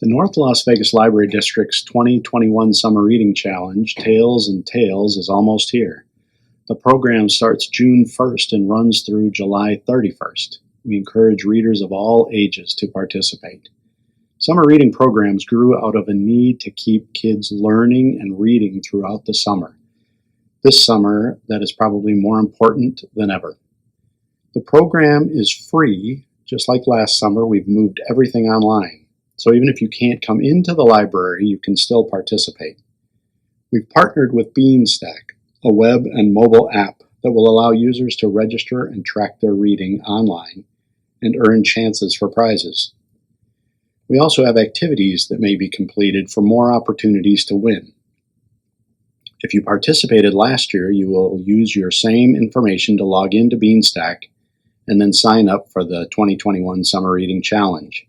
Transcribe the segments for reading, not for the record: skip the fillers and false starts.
The North Las Vegas Library District's 2021 Summer Reading Challenge, Tales and Tales, is almost here. The program starts June 1st and runs through July 31st. We encourage readers of all ages to participate. Summer reading programs grew out of a need to keep kids learning and reading throughout the summer. This summer, that is probably more important than ever. The program is free. Just like last summer, we've moved everything online. So even if you can't come into the library, you can still participate. We've partnered with Beanstack, a web and mobile app that will allow users to register and track their reading online and earn chances for prizes. We also have activities that may be completed for more opportunities to win. If you participated last year, you will use your same information to log into Beanstack and then sign up for the 2021 Summer Reading Challenge.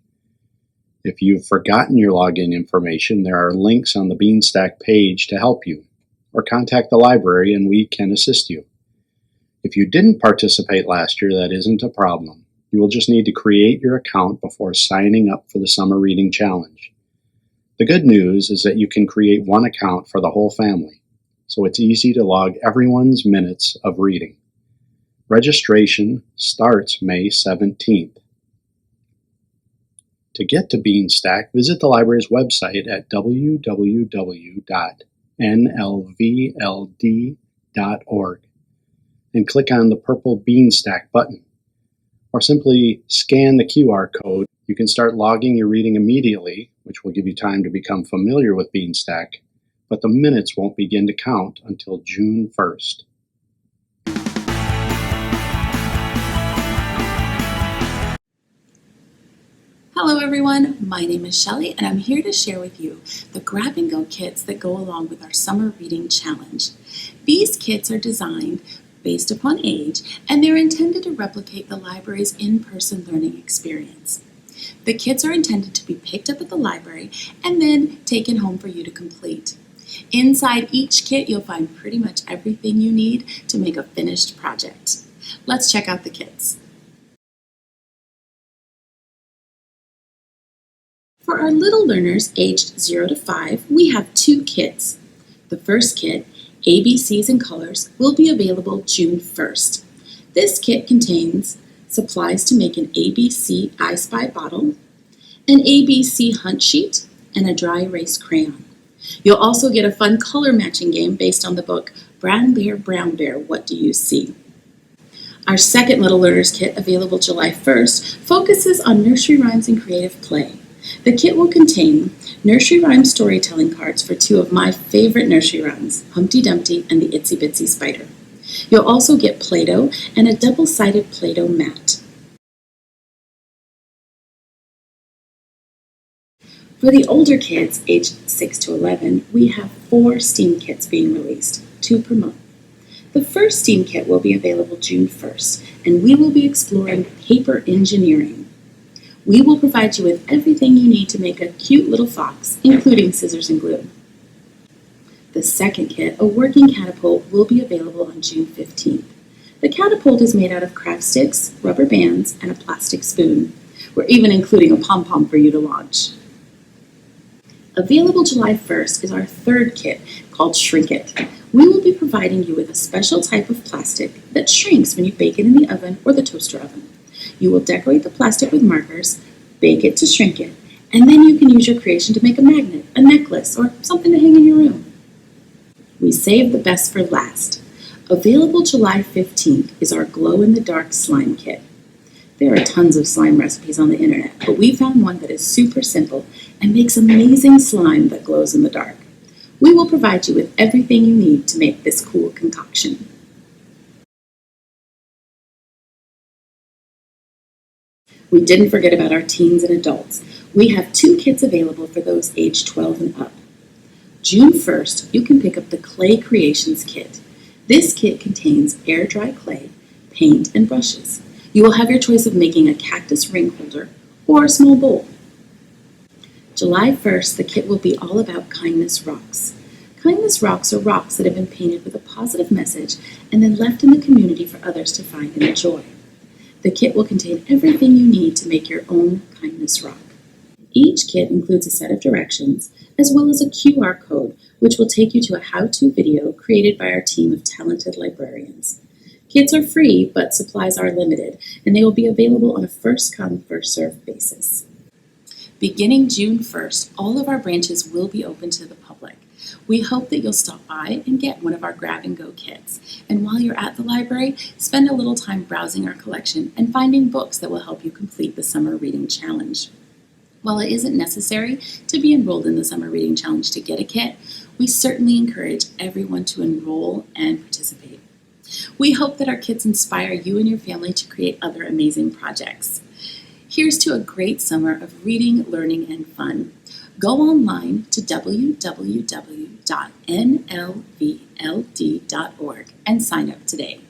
If you've forgotten your login information, there are links on the Beanstack page to help you, or contact the library and we can assist you. If you didn't participate last year, that isn't a problem. You will just need to create your account before signing up for the Summer Reading Challenge. The good news is that you can create one account for the whole family, so it's easy to log everyone's minutes of reading. Registration starts May 17th. To get to Beanstack, visit the library's website at www.nlvld.org and click on the purple Beanstack button. Or simply scan the QR code. You can start logging your reading immediately, which will give you time to become familiar with Beanstack, but the minutes won't begin to count until June 1st. Hello everyone, my name is Shelly and I'm here to share with you the grab-and-go kits that go along with our Summer Reading Challenge. These kits are designed based upon age and they're intended to replicate the library's in-person learning experience. The kits are intended to be picked up at the library and then taken home for you to complete. Inside each kit you'll find pretty much everything you need to make a finished project. Let's check out the kits. For our little learners aged 0 to 5, we have 2 kits. The first kit, ABCs and Colors, will be available June 1st. This kit contains supplies to make an ABC I Spy bottle, an ABC hunt sheet, and a dry erase crayon. You'll also get a fun color matching game based on the book Brown Bear, What Do You See? Our second Little Learners kit, available July 1st, focuses on nursery rhymes and creative play. The kit will contain nursery rhyme storytelling cards for 2 of my favorite nursery rhymes, Humpty Dumpty and the Itsy Bitsy Spider. You'll also get Play-Doh and a double-sided Play-Doh mat. For the older kids, aged 6 to 11, we have 4 STEAM kits being released, 2 per month. The first STEAM kit will be available June 1st, and we will be exploring paper engineering. We will provide you with everything you need to make a cute little fox, including scissors and glue. The second kit, a working catapult, will be available on June 15th. The catapult is made out of craft sticks, rubber bands, and a plastic spoon. We're even including a pom-pom for you to launch. Available July 1st is our third kit, called Shrink It. We will be providing you with a special type of plastic that shrinks when you bake it in the oven or the toaster oven. You will decorate the plastic with markers, bake it to shrink it, and then you can use your creation to make a magnet, a necklace, or something to hang in your room. We saved the best for last. Available July 15th is our glow-in-the-dark slime kit. There are tons of slime recipes on the internet, but we found one that is super simple and makes amazing slime that glows in the dark. We will provide you with everything you need to make this cool concoction. We didn't forget about our teens and adults. We have 2 kits available for those aged 12 and up. June 1st, you can pick up the Clay Creations kit. This kit contains air-dry clay, paint, and brushes. You will have your choice of making a cactus ring holder or a small bowl. July 1st, the kit will be all about Kindness Rocks. Kindness Rocks are rocks that have been painted with a positive message and then left in the community for others to find and enjoy. The kit will contain everything you need to make your own kindness rock. Each kit includes a set of directions as well as a QR code which will take you to a how-to video created by our team of talented librarians. Kits are free, but supplies are limited, and they will be available on a first-come, first-served basis. Beginning June 1st, all of our branches will be open to the public. We hope that you'll stop by and get one of our grab-and-go kits. And while you're at the library, spend a little time browsing our collection and finding books that will help you complete the Summer Reading Challenge. While it isn't necessary to be enrolled in the Summer Reading Challenge to get a kit, we certainly encourage everyone to enroll and participate. We hope that our kits inspire you and your family to create other amazing projects. Here's to a great summer of reading, learning, and fun. Go online to www.nlvld.org and sign up today.